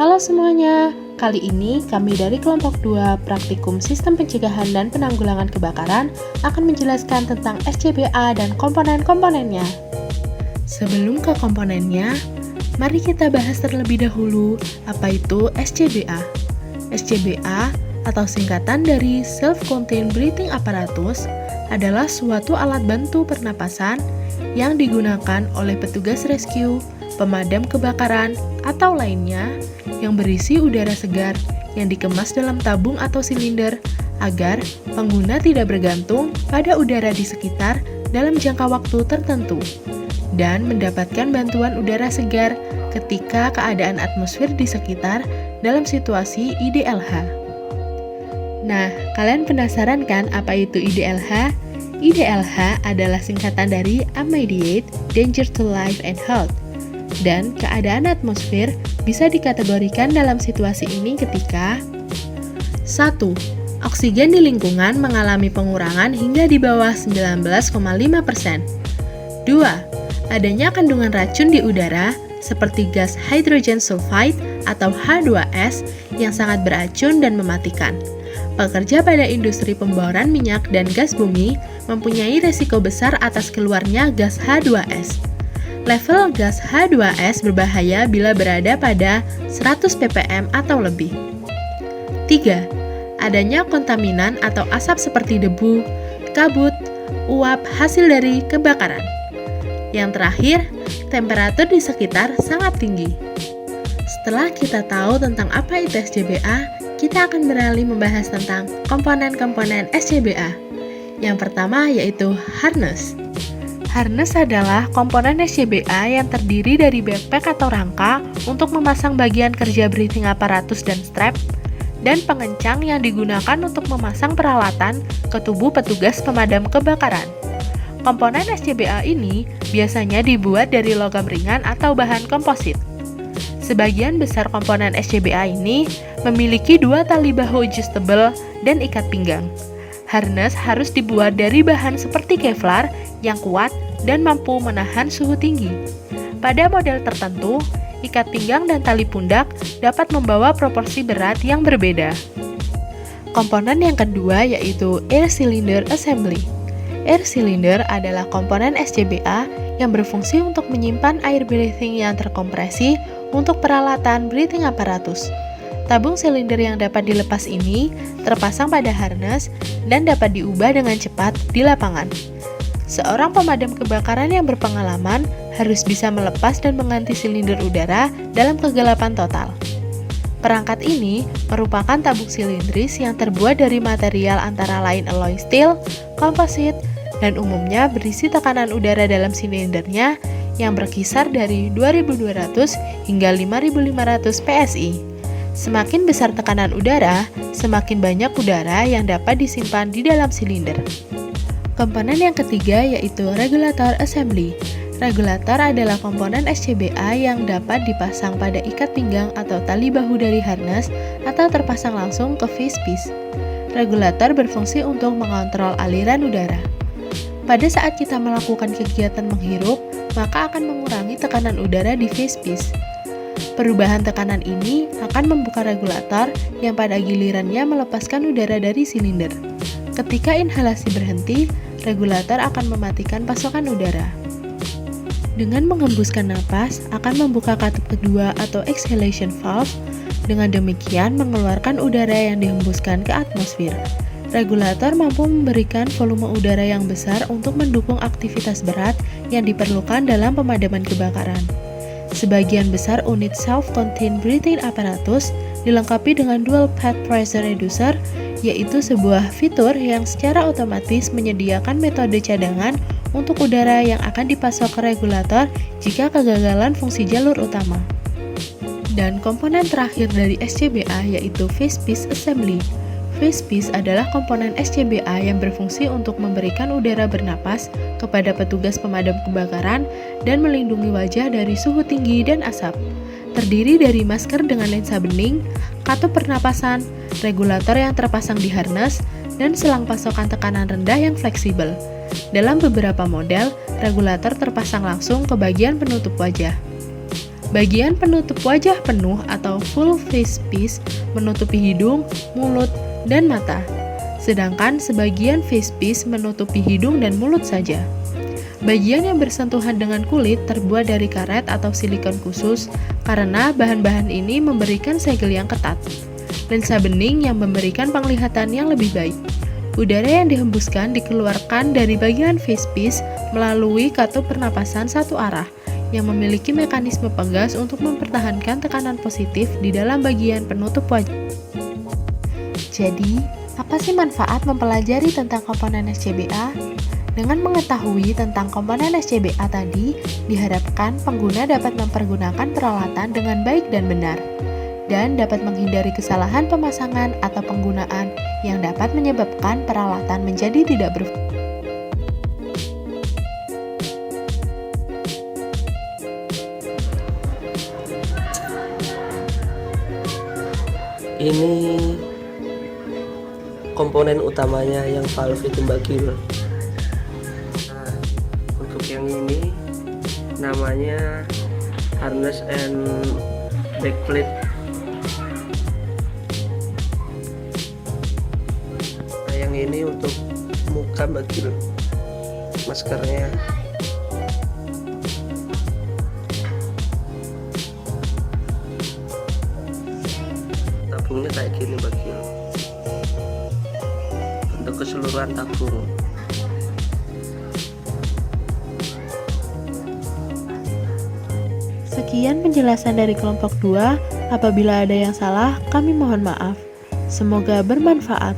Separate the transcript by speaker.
Speaker 1: Halo semuanya, kali ini kami dari kelompok 2 Praktikum Sistem Pencegahan dan Penanggulangan Kebakaran akan menjelaskan tentang SCBA dan komponen-komponennya. Sebelum ke komponennya, mari kita bahas terlebih dahulu apa itu SCBA. SCBA atau singkatan dari Self-Contained Breathing Apparatus adalah suatu alat bantu pernapasan yang digunakan oleh petugas rescue, pemadam kebakaran, atau lainnya yang berisi udara segar yang dikemas dalam tabung atau silinder agar pengguna tidak bergantung pada udara di sekitar dalam jangka waktu tertentu dan mendapatkan bantuan udara segar ketika keadaan atmosfer di sekitar dalam situasi IDLH. Nah, kalian penasaran kan apa itu IDLH? IDLH adalah singkatan dari Immediate Danger to Life and Health. Dan keadaan atmosfer bisa dikategorikan dalam situasi ini ketika 1. Oksigen di lingkungan mengalami pengurangan hingga di bawah 19,5%. 2. Adanya kandungan racun di udara seperti gas hydrogen sulfide atau H2S yang sangat beracun dan mematikan. Pekerja pada industri pemboran minyak dan gas bumi mempunyai resiko besar atas keluarnya gas H2S. Level gas H2S berbahaya bila berada pada 100 ppm atau lebih. 3. Adanya kontaminan atau asap seperti debu, kabut, uap hasil dari kebakaran. Yang terakhir, temperatur di sekitar sangat tinggi. Setelah kita tahu tentang apa itu SCBA, kita akan beralih membahas tentang komponen-komponen SCBA. Yang pertama yaitu harness. Harness adalah komponen SCBA yang terdiri dari backpack atau rangka untuk memasang bagian kerja breathing apparatus dan strap, dan pengencang yang digunakan untuk memasang peralatan ke tubuh petugas pemadam kebakaran. Komponen SCBA ini biasanya dibuat dari logam ringan atau bahan komposit. Sebagian besar komponen SCBA ini memiliki 2 tali bahu adjustable dan ikat pinggang. Harness harus dibuat dari bahan seperti Kevlar yang kuat dan mampu menahan suhu tinggi. Pada model tertentu, ikat pinggang dan tali pundak dapat membawa proporsi berat yang berbeda. Komponen yang kedua yaitu Air Cylinder Assembly. Air cylinder adalah komponen SCBA yang berfungsi untuk menyimpan air breathing yang terkompresi untuk peralatan breathing apparatus. Tabung silinder yang dapat dilepas ini terpasang pada harness dan dapat diubah dengan cepat di lapangan. Seorang pemadam kebakaran yang berpengalaman harus bisa melepas dan mengganti silinder udara dalam kegelapan total. Perangkat ini merupakan tabung silindris yang terbuat dari material antara lain alloy steel, komposit, dan umumnya berisi tekanan udara dalam silindernya yang berkisar dari 2.200 hingga 5.500 PSI. Semakin besar tekanan udara, semakin banyak udara yang dapat disimpan di dalam silinder. Komponen yang ketiga yaitu Regulator Assembly. Regulator adalah komponen SCBA yang dapat dipasang pada ikat pinggang atau tali bahu dari harness atau terpasang langsung ke facepiece. Regulator berfungsi untuk mengontrol aliran udara. Pada saat kita melakukan kegiatan menghirup, maka akan mengurangi tekanan udara di facepiece. Perubahan tekanan ini akan membuka regulator yang pada gilirannya melepaskan udara dari silinder. Ketika inhalasi berhenti, regulator akan mematikan pasokan udara. Dengan menghembuskan napas, akan membuka katup kedua atau exhalation valve. Dengan demikian, mengeluarkan udara yang dihembuskan ke atmosfer. Regulator mampu memberikan volume udara yang besar untuk mendukung aktivitas berat yang diperlukan dalam pemadaman kebakaran. Sebagian besar unit self-contained breathing apparatus dilengkapi dengan dual path pressure reducer, yaitu sebuah fitur yang secara otomatis menyediakan metode cadangan untuk udara yang akan dipasok ke regulator jika kegagalan fungsi jalur utama. Dan komponen terakhir dari SCBA yaitu Facepiece Assembly. Facepiece adalah komponen SCBA yang berfungsi untuk memberikan udara bernapas kepada petugas pemadam kebakaran dan melindungi wajah dari suhu tinggi dan asap. Terdiri dari masker dengan lensa bening, katup pernapasan, regulator yang terpasang di harness, dan selang pasokan tekanan rendah yang fleksibel. Dalam beberapa model, regulator terpasang langsung ke bagian penutup wajah. Bagian penutup wajah penuh atau full face piece menutupi hidung, mulut, dan mata. Sedangkan sebagian face piece menutupi hidung dan mulut saja. Bagian yang bersentuhan dengan kulit terbuat dari karet atau silikon khusus karena bahan-bahan ini memberikan segel yang ketat. Lensa bening yang memberikan penglihatan yang lebih baik. Udara yang dihembuskan dikeluarkan dari bagian face piece melalui katup pernapasan satu arah yang memiliki mekanisme pegas untuk mempertahankan tekanan positif di dalam bagian penutup wajah. Jadi, apa sih manfaat mempelajari tentang komponen SCBA? Dengan mengetahui tentang komponen SCBA tadi, diharapkan pengguna dapat mempergunakan peralatan dengan baik dan benar, dan dapat menghindari kesalahan pemasangan atau penggunaan yang dapat menyebabkan peralatan menjadi tidak berfungsi.
Speaker 2: Ini komponen utamanya yang valve itu Mbak Gil. Nah, untuk yang ini namanya harness and backplate. Nah, yang ini untuk muka Mbak Gil, maskernya. Tabungnya kayak gini Mbak Gil, untuk keseluruhan tabung.
Speaker 1: Sekian penjelasan dari kelompok 2. Apabila ada yang salah, kami mohon maaf. Semoga bermanfaat.